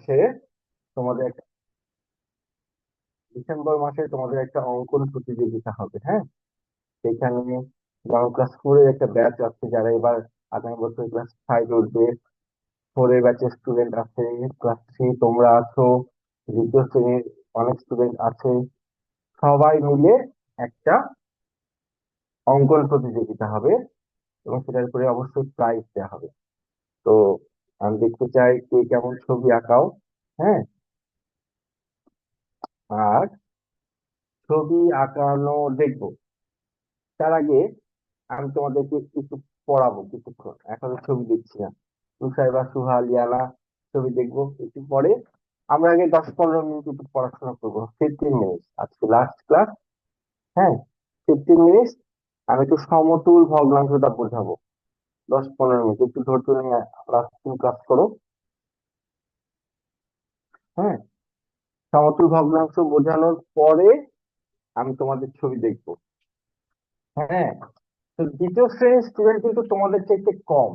মাসে তোমাদের একটা ডিসেম্বর মাসে তোমাদের একটা অঙ্কন প্রতিযোগিতা হবে, হ্যাঁ। সেখানে যেমন ক্লাস 4 এর একটা ব্যাচ আছে, যারা এবার আগামী বছর ক্লাস 5 উঠবে। 4 এর ব্যাচের স্টুডেন্ট আছে, ক্লাস 3 তোমরা আছো, দ্বিতীয় শ্রেণীর অনেক স্টুডেন্ট আছে। সবাই মিলে একটা অঙ্কন প্রতিযোগিতা হবে এবং সেটার উপরে অবশ্যই প্রাইজ দেওয়া হবে। তো আমি দেখতে চাই কে কেমন ছবি আঁকাও, হ্যাঁ। আর ছবি আঁকানো দেখবো, তার আগে আমি তোমাদেরকে একটু পড়াবো কিছুক্ষণ। এখন ছবি দেখছি না, তুষার সুহা লিয়ানা ছবি দেখবো একটু পরে। আমরা আগে 10-15 মিনিট একটু পড়াশোনা করবো, 15 মিনিট, আজকে লাস্ট ক্লাস, হ্যাঁ। 15 মিনিট আমি একটু সমতুল ভগ্নাংশটা বোঝাবো। 10-15 মিনিট একটু ধৈর্য নিয়ে ক্লাস করো, হ্যাঁ। সমতুল ভগ্নাংশ বোঝানোর পরে আমি তোমাদের ছবি দেখবো, হ্যাঁ। তো দ্বিতীয় শ্রেণীর স্টুডেন্ট কিন্তু তোমাদের চাইতে কম,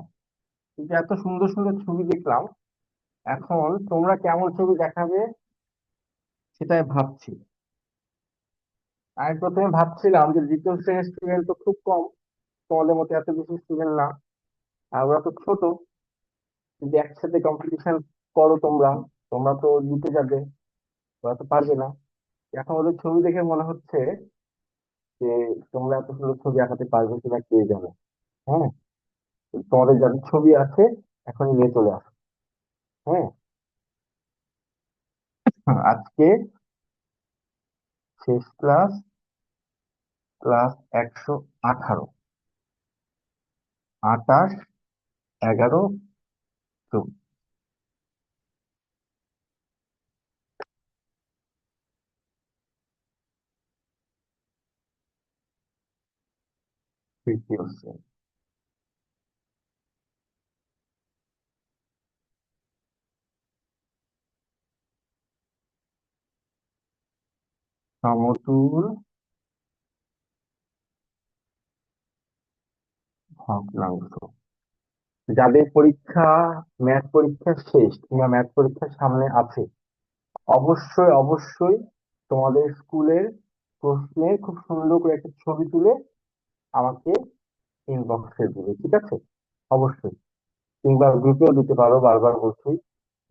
কিন্তু এত সুন্দর সুন্দর ছবি দেখলাম। এখন তোমরা কেমন ছবি দেখাবে সেটাই ভাবছি। আমি প্রথমে ভাবছিলাম যে দ্বিতীয় শ্রেণীর স্টুডেন্ট তো খুব কম, তোমাদের মতো এত বেশি স্টুডেন্ট না, আর ওরা তো ছোট। যদি একসাথে কম্পিটিশন করো তোমরা, তোমরা তো জিতে যাবে, ওরা তো পারবে না। এখন ওদের ছবি দেখে মনে হচ্ছে যে তোমরা এত সুন্দর ছবি আঁকাতে পারবে কিনা কে জানে, হ্যাঁ। তোমাদের যাদের ছবি আছে এখনই নিয়ে চলে আসো, হ্যাঁ। আজকে শেষ ক্লাস, ক্লাস 118, 28, 11, 24, তৃতীয় শ্রেণী। সমতুল ভগ্নাংশ, যাদের পরীক্ষা, ম্যাথ পরীক্ষা শেষ কিংবা ম্যাথ পরীক্ষা সামনে আছে, অবশ্যই অবশ্যই তোমাদের স্কুলের প্রশ্নের খুব সুন্দর করে একটা ছবি তুলে আমাকে ইনবক্সে দিবে, ঠিক আছে? অবশ্যই। কিংবা গ্রুপেও দিতে পারো, বারবার বলছি,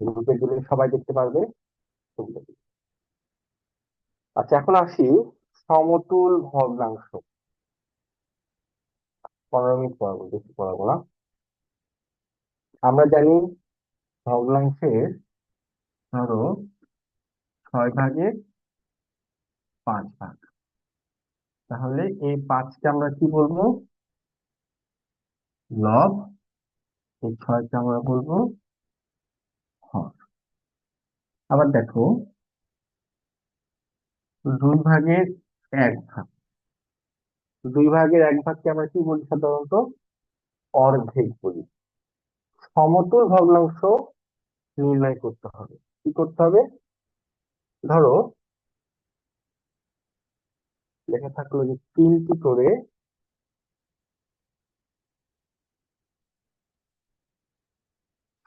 গ্রুপে দিলে সবাই দেখতে পারবে ছবিটা। আচ্ছা, এখন আসি সমতুল ভগ্নাংশ। 15 মিনিট পড়াবো, বেশি পড়াবো না। আমরা জানি ভগ্নাংশের, ধরো, 6 ভাগের 5 ভাগ, তাহলে এই 5কে আমরা কি বলবো? লব। এই 6কে আমরা বলবো হর। আবার দেখো, 2 ভাগের 1 ভাগ, 2 ভাগের 1 ভাগকে আমরা কি বলি সাধারণত? অর্ধেক বলি। সমতুল ভগ্নাংশ নির্ণয় করতে হবে, কি করতে হবে? ধরো লেখা থাকলো যে 3টি করে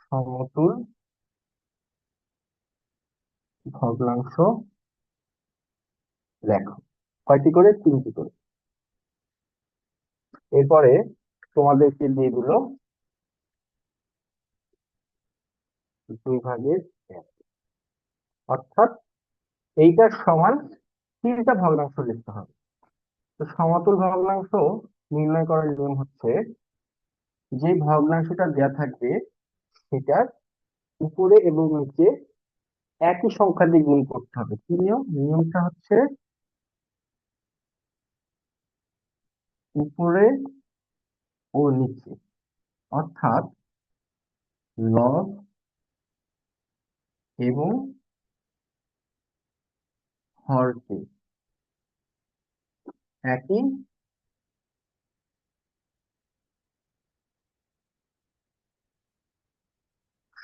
সমতুল ভগ্নাংশ লেখো। কয়টি করে? 3টি করে। এরপরে তোমাদেরকে দিয়ে দিল 2 ভাগের 1, অর্থাৎ এইটার সমান 3টা ভগ্নাংশ লিখতে হবে। তো সমতুল ভগ্নাংশ নির্ণয় করার নিয়ম হচ্ছে, যে ভগ্নাংশটা দেওয়া থাকবে সেটার উপরে এবং নিচে একই সংখ্যা দিয়ে গুণ করতে হবে। কি নিয়ম? নিয়মটা হচ্ছে উপরে ও নিচে, অর্থাৎ লব এবং হরকে একই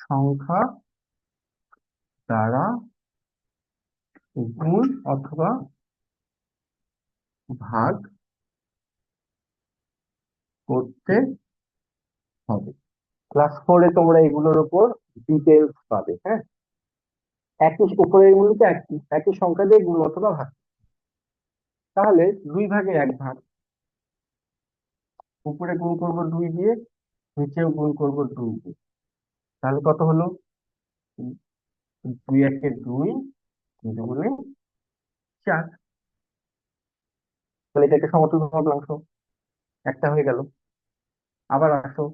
সংখ্যা দ্বারা গুণ অথবা ভাগ করতে হবে। ক্লাস 4-এ তোমরা এগুলোর উপর ডিটেলস পাবে, হ্যাঁ। একই উপরের গুলিকে একই একই সংখ্যা দিয়ে গুণ অথবা ভাগ। তাহলে 2 ভাগের 1 ভাগ, উপরে গুণ করব 2 দিয়ে, নিচেও গুণ করব 2 দিয়ে। তাহলে কত হলো? 2 একে 2, 2 দুগুণে 4। তাহলে এটা একটা সমতুল্য ভগ্নাংশ, একটা হয়ে গেল। আবার আসো,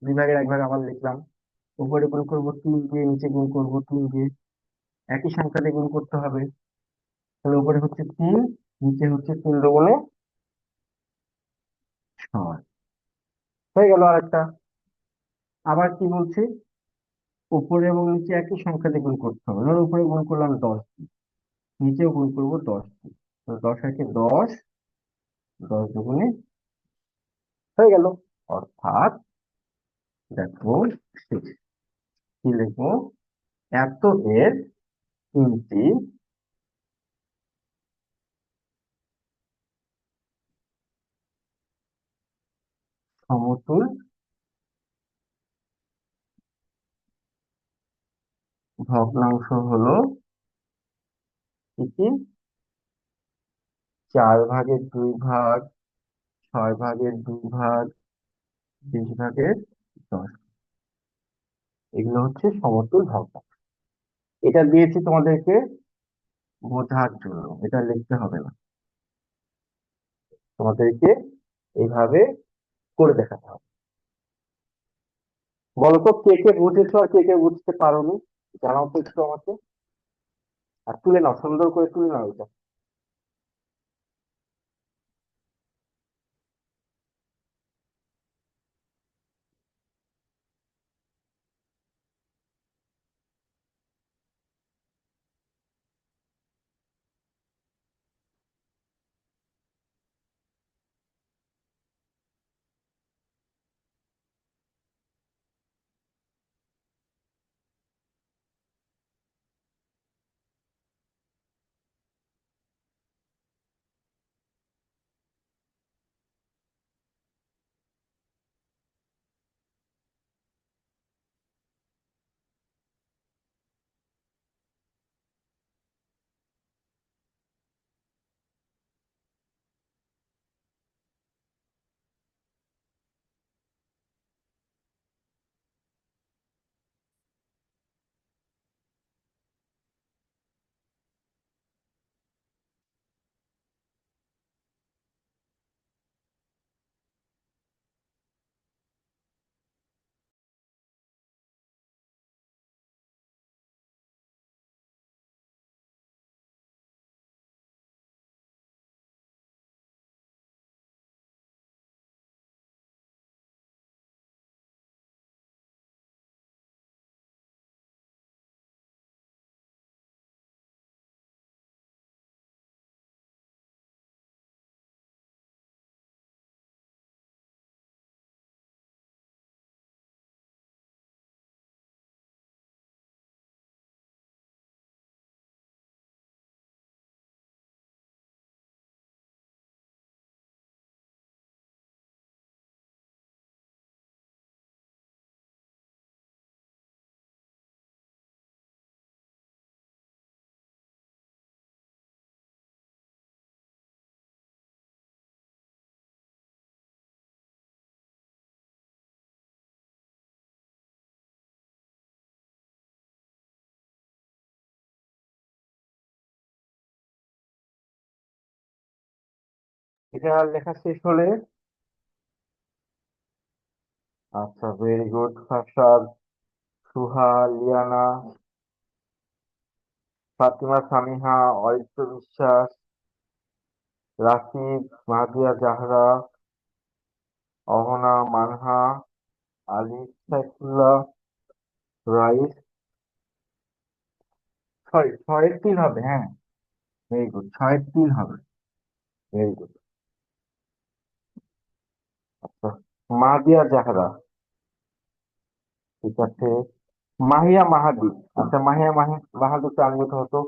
2 ভাগের 1 ভাগ আবার লিখলাম। উপরে গুণ করব 3 দিয়ে, নিচে গুণ করব 3 দিয়ে, একই সংখ্যা দিয়ে গুণ করতে হবে। তাহলে উপরে হচ্ছে 3, নিচে হচ্ছে 3 দুগুণে 6 হয়ে গেল আরেকটা। আবার কি বলছি, উপরে এবং নিচে একই সংখ্যা দিয়ে গুণ করতে হবে। ধরো উপরে গুণ করলাম 10 দিয়ে, নিচেও গুণ করবো 10 দিয়ে। তো 10 একে 10, 10 দুগুণে হয়ে গেল। অর্থাৎ দেখো, কি লিখবো, এত এর 3টি সমতুল ভগ্নাংশ হলো কি কি? 4 ভাগের 2 ভাগ, 6 ভাগের 2 ভাগ, 20 ভাগের 10। এগুলো হচ্ছে সমতুল ভগ্নাংশ। এটা দিয়েছি তোমাদেরকে বোঝার জন্য, এটা লিখতে হবে না, তোমাদেরকে এইভাবে করে দেখাতে হবে। বলো তো, কে কে বুঝেছো আর কে কে বুঝতে পারোনি? জানাও তো একটু আমাকে। আর তুলে নাও, সুন্দর করে তুলে নাও এটা। এটা লেখা শেষ হলে, আচ্ছা, very good Farsad, Suha, Liyana, Fatima, Samiha, Aritra Biswas, Rakib, Mahdiya Jahra, Ahona, Manha, Ali, Saifullah, Rais. Sorry, 6-এর 3 হবে, হ্যাঁ। ভেরি গুড, 6-এর 3 হবে। Very good. আচ্ছা, মাহদিয়া জাহরা, ঠিক আছে। মাহিয়া মাহাদি, আচ্ছা, মাহাদিকে আনমিউট হতো।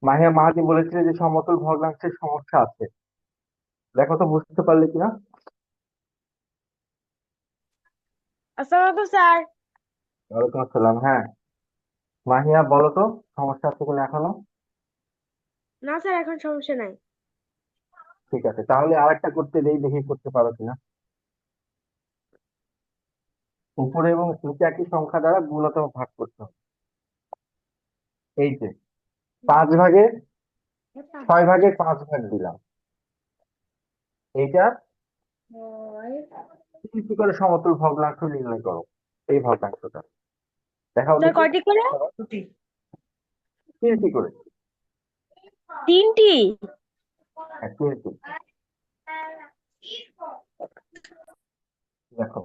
মাহিয়া মাহাদি বলেছিল যে সমতল ভগ্নাংশের সমস্যা আছে। দেখো তো বুঝতে পারলে কিনা। আসসালামু আলাইকুম স্যার। ওয়ালাইকুম আসসালাম, হ্যাঁ। মাহিয়া বলো তো, সমস্যা আছে কিনা এখনো? না স্যার, এখন সমস্যা নাই। ঠিক আছে, তাহলে আরেকটা করতে দেই, দেখি করতে পারো কিনা। উপরে এবং নিচে একই সংখ্যা দ্বারা গুণিতক ভাগ করতে হবে। এই যে 5 ভাগে 6 ভাগে 5 ভাগ দিলাম, এইটা 3টি করে সমতুল ভগ্নাংশ নির্ণয় করো। এই ভগ্নাংশটা দেখাও স্যার দেখি। কয়টি করে? 3টি করে। 3টি। হ্যাঁ, 3টি। দেখো,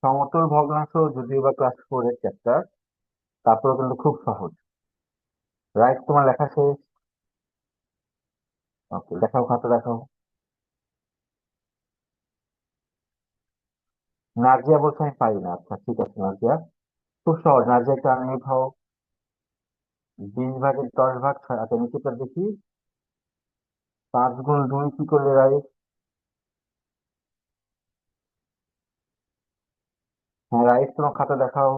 সমতল ভগ্নাংশ যদিও বা ক্লাস 4 এর চ্যাপ্টার, তারপরে কিন্তু খুব সহজ। রাইট, তোমার লেখা শেষ? ওকে, দেখাও, খাতা দেখাও। নাজিয়া বলছে আমি পারি না। আচ্ছা ঠিক আছে নাজিয়া, খুব সহজ। নাজিয়া একটু আনমিউট উঠাও। 20 ভাগের 10 ভাগ 6। আচ্ছা নিচেটা দেখি। 5 গুণ 2 কি করলে রাইট? হ্যাঁ রাইট, তোমার খাতা দেখাও।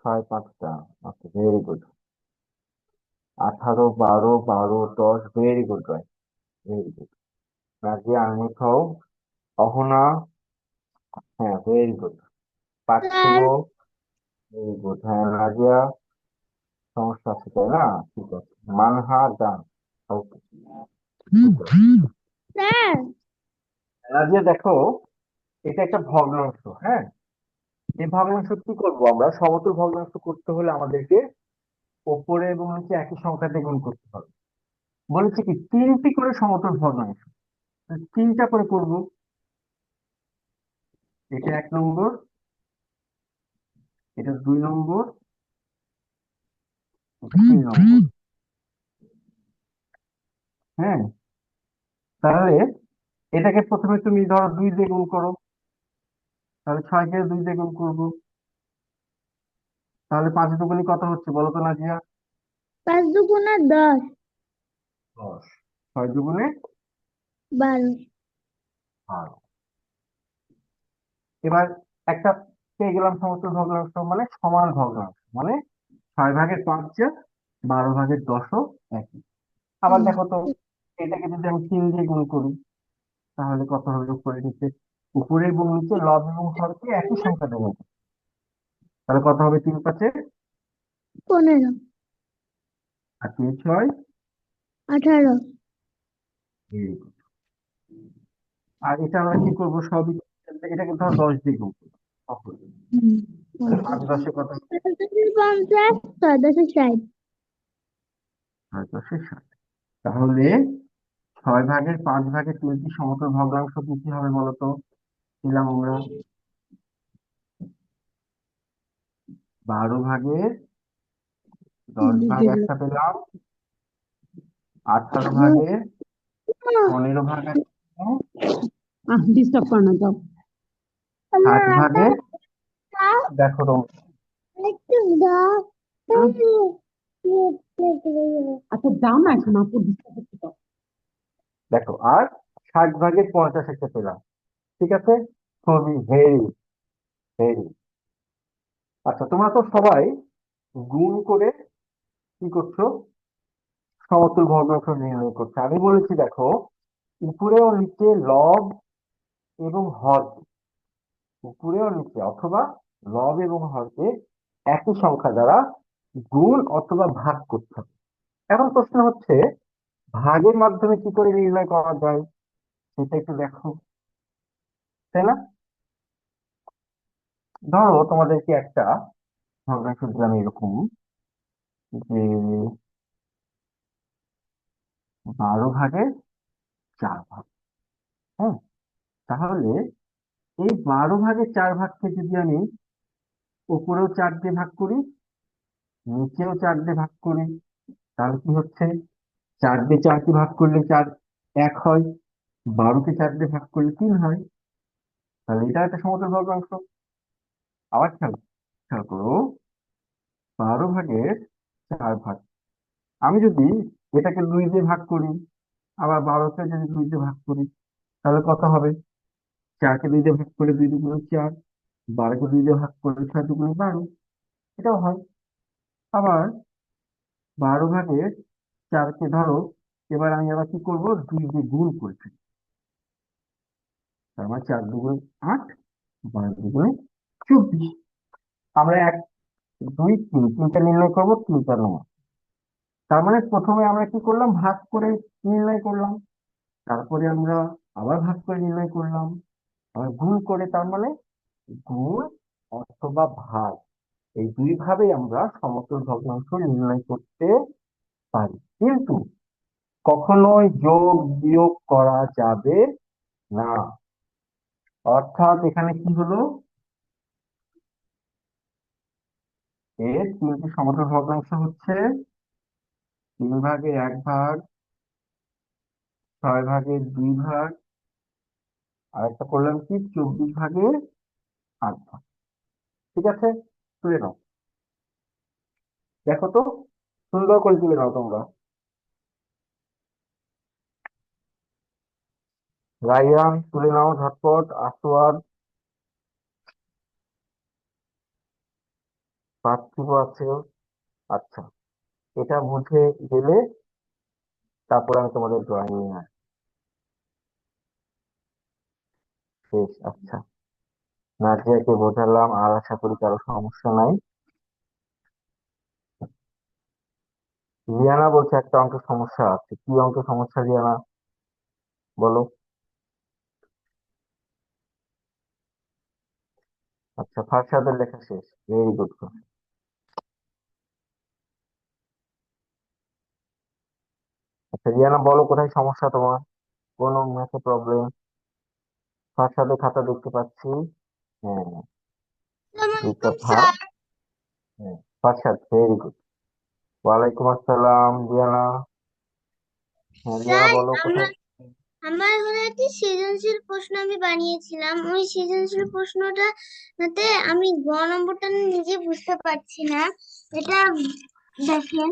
6 5টা। Okay, very good. 18 12 12 10, very good right, very good. Nazia unmute হও। অহনা, হ্যাঁ very good. Sir. Parthib, very good. হ্যাঁ নাজিয়া, সমস্যা আছে তাই না? ঠিক আছে। Manha done. Okay, sir. Nazia দেখো, এটা একটা ভগ্নাংশ, হ্যাঁ। এই ভগ্নাংশ কি করবো আমরা? সমতুল ভগ্নাংশ করতে হলে আমাদেরকে ওপরে এবং নিচে একই সংখ্যা দিয়ে গুণ করতে হবে। বলেছে কি তিনটি করে সমতল ভগ্নাংশ, তিনটা করে করব। এটা 1 নম্বর, এটা 2 নম্বর, এটা 3 নম্বর। হ্যাঁ, তাহলে এটাকে প্রথমে তুমি ধরো 2 দিয়ে গুণ করো, তাহলে 6কে 2 দিয়ে গুণ করবো, তাহলে 5 দুগুণে কত হচ্ছে বলো তো নাজিয়া? 5 × 2 = 10। 10। 6 দুগুণে 12। 12। এবার একটা পেয়ে গেলাম সমতুল ভগ্নাংশ, মানে সমান ভগ্নাংশ, মানে 6/5 যা, 12/10ও একই। আবার দেখো তো, এটাকে যদি আমি 3 দিয়ে গুণ করি তাহলে কত হবে উপরে নিচে? উপরে এবং নিচে লব এবং হরকে একই সংখ্যা দেবো, তাহলে কত হবে? 3×5 15। আর 3×6 18। এই। আর এটা আমরা কি করবো সবই, এটাকে ধর 10 দিয়ে গুণ করবো তখন। তাহলে 5×10 কত? 50, 6×10 = 60। 6×10 = 60। তাহলে 6/5 3টি সমতল ভগ্নাংশ কি কি হবে বলতো? পেলাম আমরা 12/10 একটা পেলাম, 18/15 একটা পেলাম, ডিস্টার্ব করো না, যাও। 60 দেখো তো, আচ্ছা যাও না, এখন আপু ডিস্টার্ব হচ্ছে তো। দেখো আর 60/50 একটা পেলাম। ঠিক আছে, খুবই ভেরি ভেরি। আচ্ছা, তোমরা তো সবাই গুণ করে কি করছো? সমতুল ভগ্নাংশ নির্ণয় করছো। আমি বলেছি দেখো, উপরে ও নিচে লব এবং হর, উপরে ও নিচে অথবা লব এবং হরকে একই সংখ্যা দ্বারা গুণ অথবা ভাগ করতে হবে। এখন প্রশ্ন হচ্ছে, ভাগের মাধ্যমে কি করে নির্ণয় করা যায় সেটা একটু দেখো, তাই না? ধরো তোমাদেরকে একটা ভগ্নাংশ দিলাম এরকম, যে 12/4। হ্যাঁ, তাহলে এই 12/4 যদি আমি উপরেও 4 দিয়ে ভাগ করি, নিচেও 4 দিয়ে ভাগ করি, তাহলে কি হচ্ছে? 4 দিয়ে 4কে ভাগ করলে 4 1 হয়, 12কে 4 দিয়ে ভাগ করলে 3 হয়। তাহলে এটা একটা সমতল ভগ্নাংশ। আবার খেয়াল খেয়াল করো, 12/4 আমি যদি এটাকে 2 দিয়ে ভাগ করি, আবার 12কে যদি 2 দিয়ে ভাগ করি, তাহলে কত হবে? 4কে 2 দিয়ে ভাগ করলে 2 × 2 = 4, 12কে 2 দিয়ে ভাগ করলে 6 × 2 = 12, এটাও হয়। আবার 12/4কে ধরো, এবার আমি আবার কি করবো? 2 দিয়ে গুণ করছি, তার মানে 4 × 2 = 8, 12 × 2 = 24। আমরা 1 2 3 তিনটা নির্ণয় করবো, তিনটা নয়। তার মানে প্রথমে আমরা কি করলাম? ভাগ করে নির্ণয় করলাম, তারপরে আমরা আবার ভাগ করে নির্ণয় করলাম, আবার গুণ করে, তার মানে গুণ অথবা ভাগ, এই দুই ভাবেই আমরা সমতল ভগ্নাংশ নির্ণয় করতে পারি। কিন্তু কখনোই যোগ বিয়োগ করা যাবে না। অর্থাৎ এখানে কি হলো, এর 3টি সমতল ভগ্নাংশ হচ্ছে 3/1 6/2 আর একটা করলাম কি 24/8। ঠিক আছে, তুলে নাও, দেখো তো, সুন্দর করে তুলে নাও তোমরা। রাইয়ান তুলে নাও ঝটপট, আসোয়ার, পার্থিব আছে। আচ্ছা, এটা বুঝে গেলে তারপর আমি তোমাদের ড্রয়িং নিয়ে আসি। শেষ? আচ্ছা, নাজিয়াকে বোঝালাম, আর আশা করি কারো সমস্যা নাই। রিয়ানা বলছে একটা অঙ্কের সমস্যা আছে, কি অঙ্কের সমস্যা রিয়ানা বলো? আচ্ছা, ফারশাদের লেখা শেষ, ভেরি গুড। রিয়ানা বলো কোথায় সমস্যা তোমার, কোন ম্যাথে প্রবলেম? ফার্স্ট খাতা দেখতে পাচ্ছি। হ্যাঁ, দুইটা ভাগ। হ্যাঁ, ফার্স্ট, ভেরি গুড। ওয়ালাইকুম আসসালাম রিয়ানা। হ্যাঁ রিয়ানা স্যার, বলো কোথায়। আমার আমার হলো একটি সৃজনশীল প্রশ্ন আমি বানিয়েছিলাম। ওই সৃজনশীল প্রশ্নটাতে আমি গ নম্বরটা নিজে বুঝতে পারছি না। এটা দেখেন।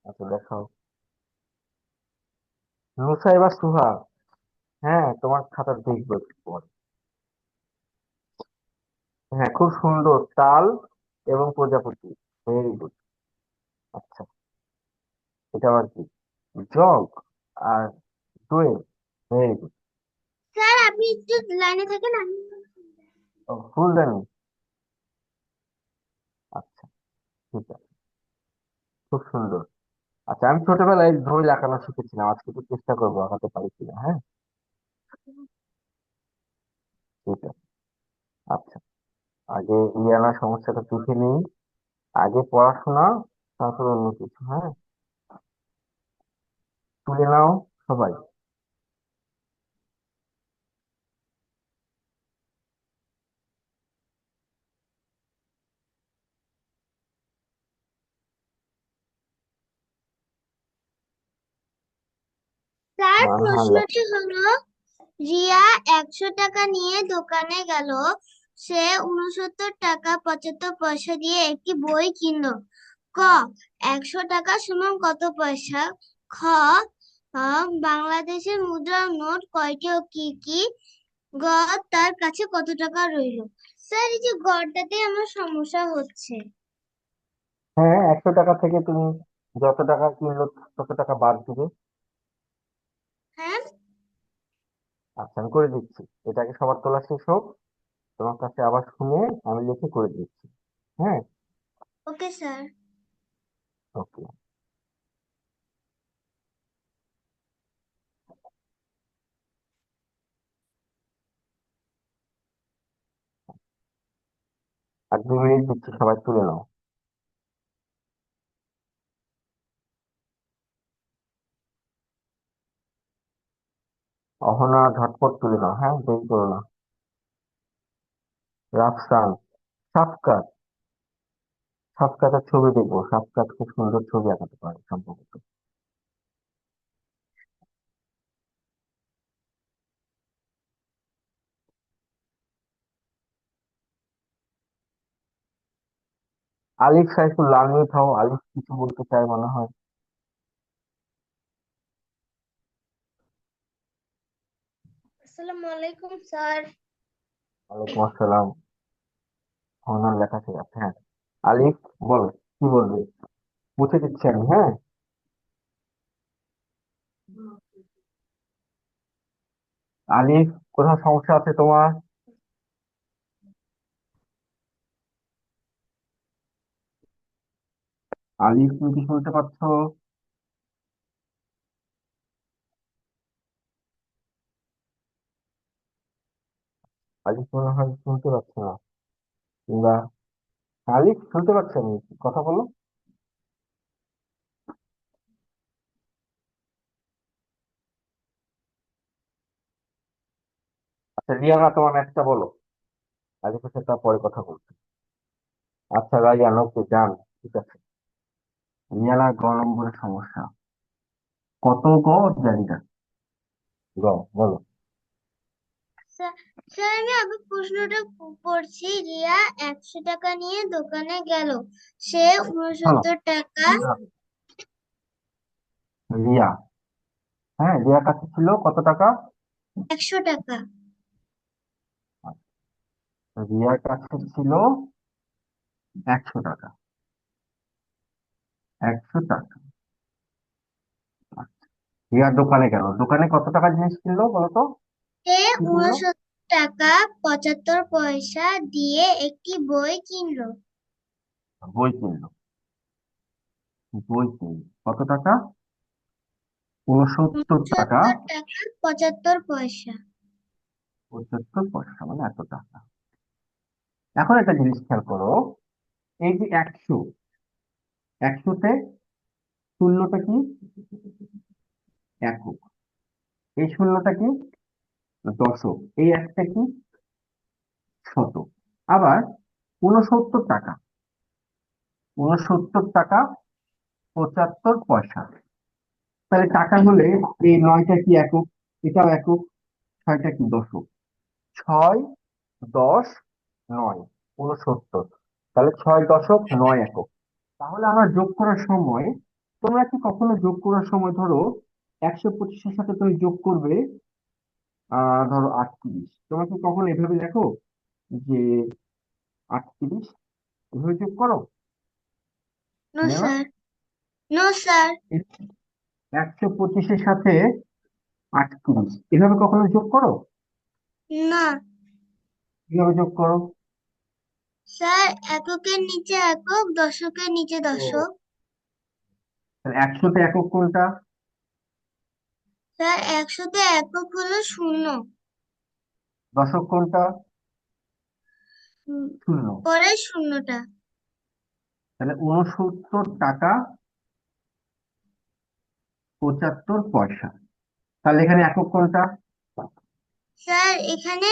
আচ্ছা দেখাও। নুসাইবা সুহা, হ্যাঁ তোমার খাতা দেখবো একটু পরে। হ্যাঁ খুব সুন্দর, তাল এবং প্রজাপতি, ভেরি গুড। আচ্ছা, এটা আবার কি? জগ আর দোয়েল, ভেরি গুড। স্যার, আপনি একটু লাইনে থাকেন, আমি ফুলদানি, আচ্ছা ঠিক আছে, খুব সুন্দর। আচ্ছা আমি ছোটবেলায় দোয়েল আঁকানো শিখেছিলাম, আজকে একটু চেষ্টা করবো আঁকাতে পারি কিনা। হ্যাঁ ঠিক আছে। আচ্ছা, আগে ইয়ানা সমস্যাটা শিখে নিই, আগে পড়াশোনা, তারপর অন্য কিছু। হ্যাঁ, তুলে নাও সবাই। স্যার, মানহার লেখা। প্রশ্নটি হলো, রিয়া 100 টাকা নিয়ে দোকানে গেল। সে 69 টাকা 75 পয়সা দিয়ে একটি বই কিনলো। ক, 100 টাকা সমান কত পয়সা? খ, বাংলাদেশের মুদ্রার নোট কয়টি ও কি কি? গ, তার কাছে কত টাকা রইল? স্যার, এই যে গড়টাতে আমার সমস্যা হচ্ছে। হ্যাঁ 100 টাকা থেকে তুমি যত টাকা কিনলো তত টাকা বাদ দিবে। হ্যাঁ। আচ্ছা আমি করে দিচ্ছি, এটাকে সবার তোলা শেষ হোক, তোমার কাছে আবার শুনে আমি লিখে করে দিচ্ছি। হ্যাঁ ওকে স্যার। ওকে। আর 2 মিনিট দিচ্ছি, সবাই তুলে নাও। অহনা ঝটপট তুলে নাও, হ্যাঁ দেরি করো না। রাফসান, সাফকাত, সাফকাতের ছবি দেখবো, সাফকাত খুব সুন্দর ছবি আঁকাতে পারে সম্ভবত। আলিফ সাইফুল্লাহ, আমিও থাও, আলিফ কিছু বলতে চায় মনে হয়। আসসালামু আলাইকুম স্যার। ওয়ালাইকুম আসসালাম। ওনার লেখা ঠিক আছে, হ্যাঁ। আলিফ বলো, কি বলবে? মুছে দিচ্ছি আমি, হ্যাঁ। আলিফ, কোথাও সমস্যা আছে তোমার? আলিফ তুমি কি শুনতে পাচ্ছ? আলিফ মনে হয় শুনতে পাচ্ছে না, কিংবা আলিফ শুনতে পাচ্ছে না, কথা বলো। আচ্ছা রিয়ানা তোমার ম্যাথটা বলো, আলিফের সাথে পরে কথা বলছি। আচ্ছা রাইয়ান, ওকে যান, ঠিক আছে। রিয়ানার গ নম্বরের সমস্যা, কত গ জানি না, গ বলো। স্যার, স্যার, আমি আবার প্রশ্নটা পড়ছি। রিয়া 100 টাকা নিয়ে দোকানে গেল। সে শোনো, 69 টাকা। রিয়া, হ্যাঁ রিয়ার কাছে ছিল কত টাকা? 100 টাকা। রিয়ার কাছে ছিল 100 টাকা, 100 টাকা। আচ্ছা, রিয়ার দোকানে গেল, দোকানে কত টাকা জিনিস কিনলো বলতো? সে কি কিনলো? 69 টাকা 75 পয়সা দিয়ে একটি বই কিনলো। বই কিনলো, বই কিনলো কত টাকা? 69 টাকা 69 টাকা 75 পয়সা। 75 পয়সা, মানে এত টাকা। এখন একটা জিনিস খেয়াল করো, এই যে 100, 100তে শূন্যটা কি? একক, এই শূন্যটা কি দশক, এই একটা কি শতক। আবার 69 টাকা, 69 টাকা 75 পয়সা। তাহলে টাকা হলে এই 9টা কি একক, এটাও একক, 6টা কি দশক, 6, 10, 9, 69। তাহলে 6 দশক 9 একক। তাহলে আমরা যোগ করার সময়, তোমরা কি কখনো যোগ করার সময় ধরো 125-এর সাথে তুমি যোগ করবে ধরো 38, তোমরা কি কখনো এভাবে দেখো যে 38 এভাবে যোগ করো? নো জানো না? Sir, no sir. 125-এর সাথে 38 এভাবে কখনো যোগ করো? না কিভাবে যোগ করো? স্যার, এককের নিচে একক, দশকের নিচে ও, দশক। তাহলে 100তে একক কোনটা? স্যার, 100তে একক হলো শূন্য। দশক কোনটা? উম, শূন্য। পরের শূন্যটা। তাহলে 69 টাকা 75 পয়সা। তাহলে এখানে একক কোনটা? স্যার, এখানে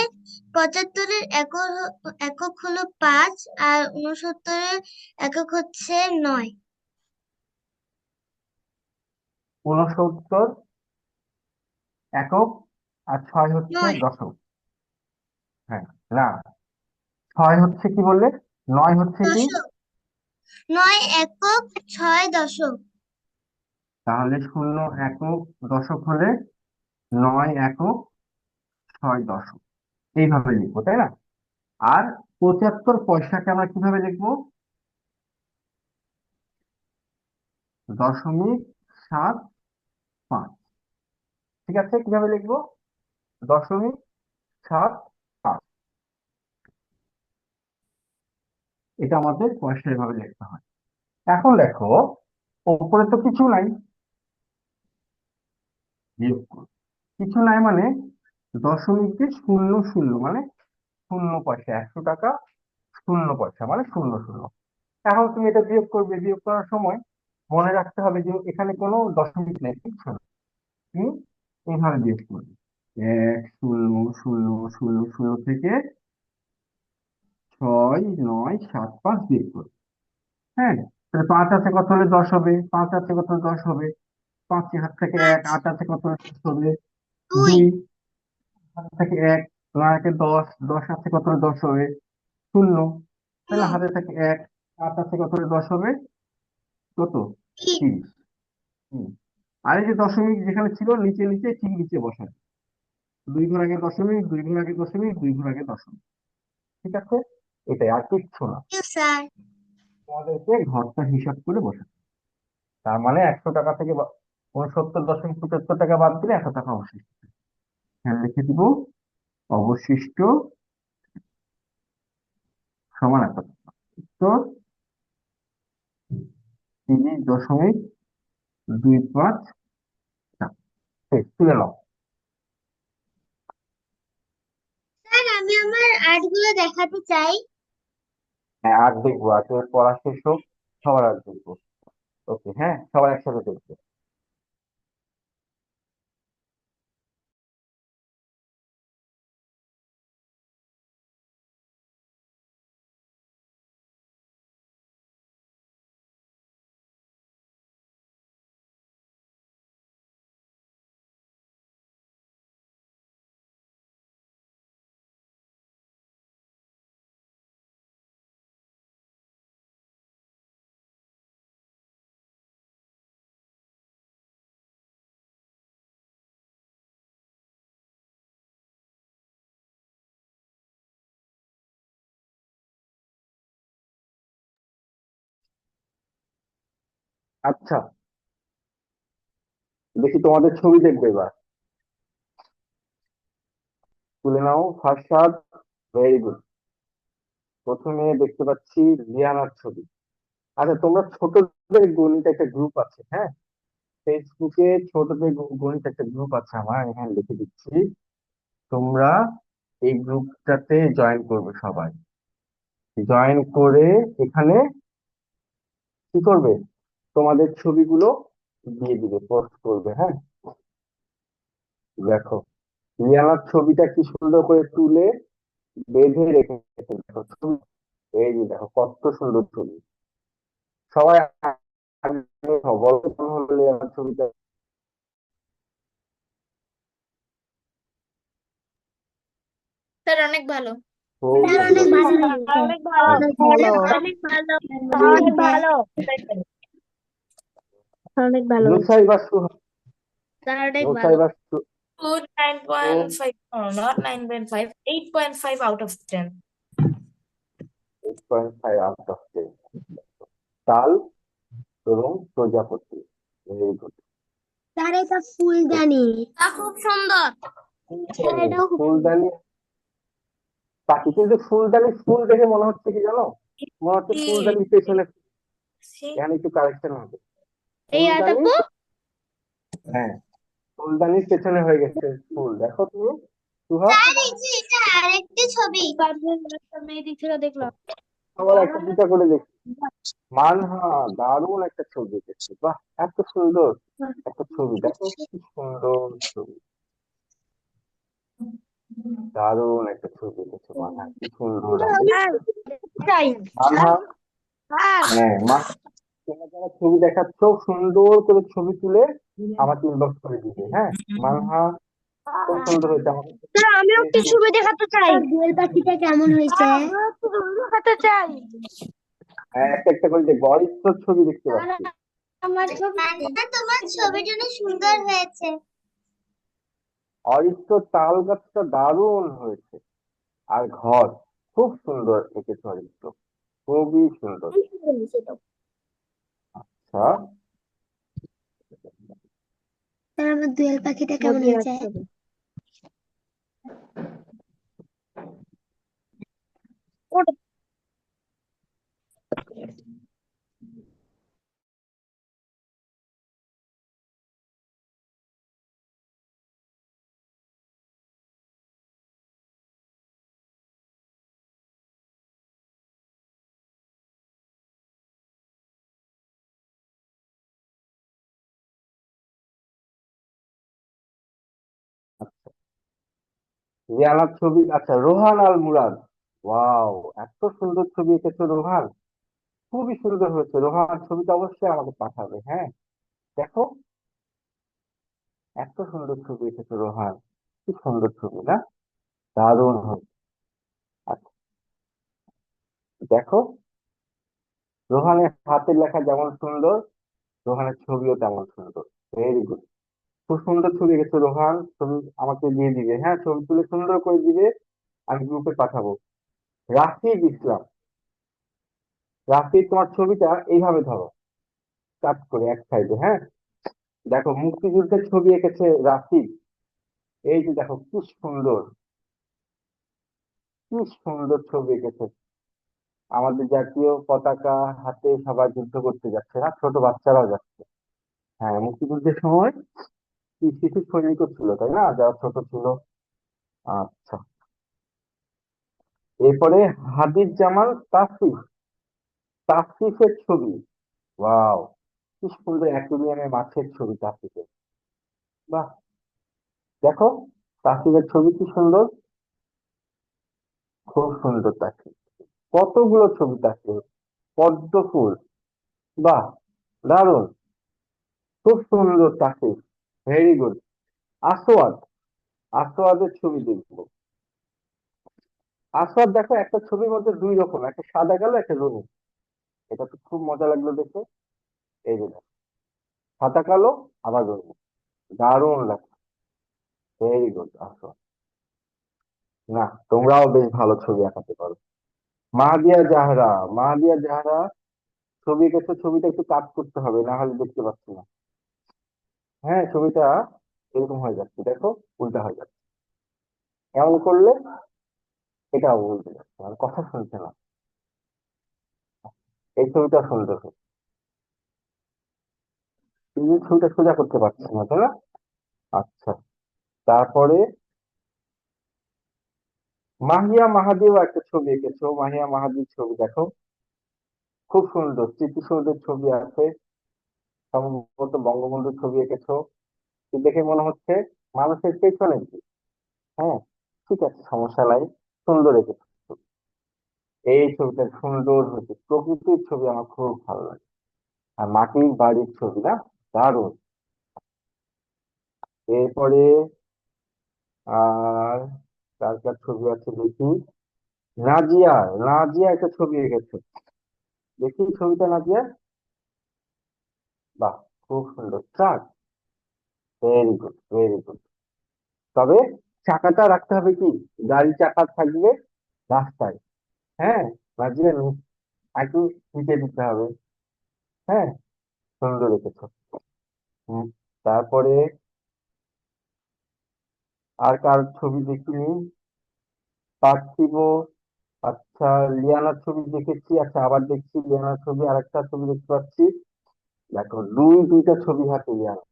75-এর একক হলো 5, আর 69-এর একক হচ্ছে 9। 69 একক আর 6 হচ্ছে 9 দশক। হ্যাঁ, না, 6 হচ্ছে কি বললে, 9 হচ্ছে কি? দশক। 9 একক, 6 দশক। তাহলে 0 একক দশক হলে 9 একক 6 দশক, এইভাবে লিখবো তাই না? আর 75 পয়সাকে আমরা কিভাবে লিখবো? 0.75। ঠিক আছে, কিভাবে লিখবো? 0.75। এটা আমাদের পয়সা এভাবে লিখতে হয়। এখন দেখো, উপরে তো কিছু নাই, বিয়োগ করো। কিছু নাই মানে দশমিক দিয়ে শূন্য শূন্য মানে 0 পয়সা, 100 টাকা 0 পয়সা মানে 0, 0। এখন তুমি এটা বিয়োগ করবে, বিয়োগ করার সময় মনে রাখতে হবে যে এখানে কোনো দশমিক নেই, কিচ্ছু না। তুমি এইভাবে বিয়োগ করবে, 1, 0, 0, 0, 0 থেকে 6, 9, 7, 5 বিয়োগ করবে। হ্যাঁ, তাহলে 5 আছে কত হলে 10 হবে, 5 আছে কত হলে 10 হবে, 5 হাত থেকে 1, 5, 8 আছে কত হলে 10 হবে, 2। 2 হাত থেকে 1, 9 একে 10, 10 আছে কত হলে 10 হবে, 0। তাহলে হাতে থেকে 1, 8 আছে কত হলে 10 হবে, কত, 3। 30। হুম। আর এই যে দশমিক যেখানে ছিল নিচে নিচে ঠিক নিচে বসাবে, 2 ঘর আগে দশমিক, 2 ঘর আগে দশমিক, 2 ঘর আগে দশমিক। ঠিক আছে, এটাই, আর কিচ্ছু না। স্যার। তোমাদেরকে ঘরটা হিসাব করে বসাবে। তার মানে 100 টাকা থেকে 69.75 টাকা বাদ দিলে 100 টাকা অবশিষ্ট। হ্যাঁ, লিখে দিব অবশিষ্ট সমান এত টাকা। তো 30.25 টাকা। ঠিক, তুলে নাও। স্যার, আমি আমার আর্টগুলো দেখাতে চাই। হ্যাঁ, আর দেখবো, আজকে পড়া শেষ হোক, সবার আর দেখবো। ওকে, হ্যাঁ, সবার একসাথে দেখবো। আচ্ছা, দেখি তোমাদের ছবি দেখবে এবার। তুলে নাও ফারশাদ, ভেরি গুড। প্রথমে দেখতে পাচ্ছি রিয়ানার ছবি। আচ্ছা, তোমরা ছোটদের গণিত একটা গ্রুপ আছে, হ্যাঁ, ফেসবুকে ছোটদের গণিত একটা গ্রুপ আছে, আমার এখানে লিখে দিচ্ছি। তোমরা এই গ্রুপটাতে জয়েন করবে সবাই। জয়েন করে এখানে কি করবে, তোমাদের ছবিগুলো দিয়ে দিবে, পোস্ট করবে, হ্যাঁ। দেখো রিয়ানার ছবিটা কি সুন্দর করে তুলে বেঁধে রেখেছে, দেখো ছবি। এই যে দেখো কত সুন্দর ছবি। সবাই আগে বলো কেমন হলো রিয়ানার ছবিটা। স্যার অনেক ভালো। খুবই স্যার অনেক সুন্দর। ভালো হয়েছে। অনেক ভালো। অনেক ভালো। অনেক ভালো। অনেক ভালো। অনেক ভালো। নুসাইবা সুহাস, স্যার অনেক ভালো। Nusaiba Good 9.5. No, not 9.5. 8.5 out of 10. 8.5 out of 10। তাল এবং প্রজাপতি, ভেরি গুড। স্যার এটা ফুলদানি। তা খুব সুন্দর। স্যার এটাও খুব সুন্দর। ফুলদানি পাখি, কিন্তু ফুলদানি ফুল দেখে মনে হচ্ছে কি জানো, মনে হচ্ছে ফুলদানির পেছনে। এখানে একটু কারেকশন হবে। এই ফুলদানি, আটাপু। হ্যাঁ, ফুলদানির পেছনে হয়ে গেছে ফুল, দেখো তুমি সুহাস। স্যার এই যে এটা আরেকটি ছবি। মেয়েদিক থেকে দেখলাম। সবার একটা দুটা করে দেখি। মানহা, দারুণ একটা ছবি দেখছি, বাহ এত সুন্দর একটা ছবি, দেখো কি সুন্দর ছবি। দারুণ একটা ছবি দেখছো মানহা, কি সুন্দর চাই। মানহা। হ্যাঁ মা, তোমরা যারা ছবি দেখাচ্ছ সুন্দর করে ছবি তুলে আমাকে ইনবক্স করে দিবে, হ্যাঁ। মানহা খুব সুন্দর হয়েছে আমাকে। স্যার আমিও একটি ছবি দেখাতে চাই। দোয়েল পাখিটা কেমন হয়েছে? দেখাতে চাই। হ্যাঁ, একটা একটা করে দেখবো, অরিত্র ছবি দেখতে পাচ্ছি। আমার ছবি। তোমার ছবিটা অনেক সুন্দর হয়েছে। অরিত্র তাল গাছটা দারুণ হয়েছে, আর ঘর খুব সুন্দর এঁকেছে অরিত্র, খুবই সুন্দর। আচ্ছা, স্যার আমার দোয়েল পাখিটা কেমন হয়েছে? রিয়ানার ছবি, আচ্ছা রোহান আল মুরাদ, ওয়াও এত সুন্দর ছবি এঁকেছো রোহান, খুবই সুন্দর হয়েছে। রোহান ছবিটা অবশ্যই আমাকে পাঠাবে, হ্যাঁ। দেখো এত সুন্দর ছবি এঁকেছো রোহান, কি সুন্দর ছবি না, দারুণ হয়েছে। আচ্ছা, দেখো রোহানের হাতের লেখা যেমন সুন্দর, রোহানের ছবিও তেমন সুন্দর, ভেরি গুড। খুব সুন্দর ছবি এঁকেছো রোহান, ছবি আমাকে দিয়ে দিবে, হ্যাঁ, ছবি তুলে সুন্দর করে দিবে, আমি গ্রুপে পাঠাবো। রাফিদ ইসলাম, রাফিদ তোমার ছবিটা এইভাবে ধরো, কাট করে এক সাইডে, হ্যাঁ। দেখো মুক্তিযুদ্ধের ছবি এঁকেছে রাফিদ, এই যে দেখো কি সুন্দর, কি সুন্দর ছবি এঁকেছে। আমাদের জাতীয় পতাকা হাতে সবাই যুদ্ধ করতে যাচ্ছে, না ছোট বাচ্চারাও যাচ্ছে। হ্যাঁ, মুক্তিযুদ্ধের সময় কি শিশু সৈনিকও ছিল, তাই না, যারা ছোট ছিল। আচ্ছা, এরপরে হাদিস জামাল তাফসিফ, তাফসিফের ছবি, ওয়াও কি সুন্দর অ্যাকুরিয়ামে মাছের ছবি তাফসিফের, বাহ। দেখো তাফসিফের ছবি কি সুন্দর, খুব সুন্দর তাফসিফ, কতগুলো ছবি তাফসিফ, পদ্ম ফুল, বাহ দারুণ, খুব সুন্দর তাফসিফ, ভেরি গুড। আসওয়াদ, আসওয়াদের ছবি দেখবো। আসওয়াদ দেখো একটা ছবির মধ্যে দুই রকম, একটা সাদা কালো একটা রঙিন, এটা তো খুব মজা লাগলো দেখে। এই যে দেখো, সাদা কালো আবার রঙিন, দারুণ লাগছে, ভেরি গুড আসওয়াদ। না, তোমরাও বেশ ভালো ছবি আঁকাতে পারো। মাহাদিয়া জাহরা, মাহাদিয়া জাহরা ছবি এঁকেছো, ছবিটা একটু কাট করতে হবে, না হলে দেখতে পাচ্ছি না। হ্যাঁ, ছবিটা এরকম হয়ে যাচ্ছে, দেখো উল্টা হয়ে যাচ্ছে, এমন করলে এটা উল্টে যাচ্ছে, আর কথা শুনছে না। এই ছবিটা সুন্দর, কিন্তু ছবিটা সোজা করতে পারছি না, তাই না। আচ্ছা, তারপরে মাহিয়া মাহাদিও একটা ছবি এঁকেছো, মাহিয়া মাহাদির ছবি দেখো, খুব সুন্দর স্মৃতিসৌধের ছবি আছে, সম্ভবত বঙ্গবন্ধুর ছবি এঁকেছো, তো দেখে মনে হচ্ছে মানুষের পেছনে কি? হ্যাঁ, ঠিক আছে, সমস্যা নাই, সুন্দর এঁকেছো। এই ছবিটা সুন্দর হয়েছে, প্রকৃতির ছবি আমার খুব ভালো লাগে। আর মাটির বাড়ির ছবি না, দারুণ। এরপরে আর কার কার ছবি আছে দেখি। নাজিয়া, নাজিয়া একটা ছবি এঁকেছে, দেখি ছবিটা নাজিয়া। বাহ, খুব সুন্দর truck, very good very good. তবে চাকাটা রাখতে হবে কি, গাড়ি চাকা থাকবে রাস্তায়। হ্যাঁ, নাজিয়া একটু নিচে দিতে হবে। হ্যাঁ, সুন্দর রেখেছো। হুম, তারপরে আর কার ছবি দেখিনি, পার্থিব। আচ্ছা, লিয়ানার ছবি দেখেছি, আচ্ছা আবার দেখছি লিয়ানার ছবি, আরেকটা ছবি দেখতে পাচ্ছি। দেখো দুইটা ছবি হাতে লিয়ানা।